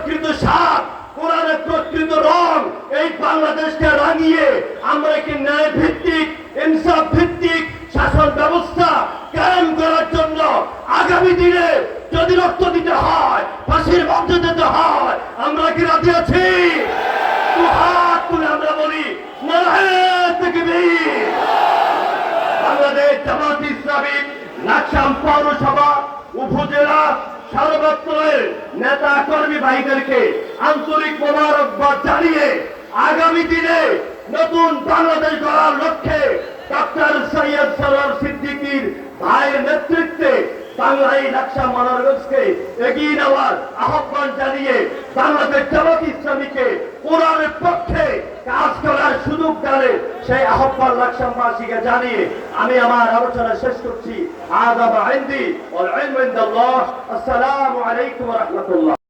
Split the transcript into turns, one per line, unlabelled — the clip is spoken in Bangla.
প্রকৃত স্বাদ, কোরআনের প্রকৃত রং এই বাংলাদেশকে রাঙিয়ে আমরা একটি ন্যায় ভিত্তিক, ইনসাফ ভিত্তিক শাসন ব্যবস্থা কায়েম করার জন্য আগামী দিনে যদি রক্ত দিতে হয়, ফাঁসির মধ্যে যেতে হয়, আমরা কি রাজি আছি? হাত তুলে আমরা বলি নারায়ে তাকবীর। বাংলাদেশ জামাত ইসলামী লাকসাম পৌরসভা উপজেলা সর্বত্রের নেতা কর্মী ভাইদেরকে আন্তরিক মোবারকবাদ জানিয়ে আগামী দিনে নতুন বাংলাদেশ গড়ার লক্ষ্যে ডক্টর সৈয়দ সরওয়ার সিদ্দিকীর ভাইয়ের নেতৃত্বে বাংলায় লাকসাম মনোরগঞ্জকে এগিয়ে নেওয়ার আহ্বান জানিয়ে বাংলাদেশ জামাত ইসলামীকে কোরআনের পক্ষে কাজ করার সুযোগ দেয় সেই আহ্বান লাকসামবাসীকে জানিয়ে আমি আমার আলোচনা শেষ করছি। আদাব ইনদি ওয়াল ইলমু ইনদাল্লাহ। আসসালামু আলাইকুম ওয়া রাহমাতুল্লাহ।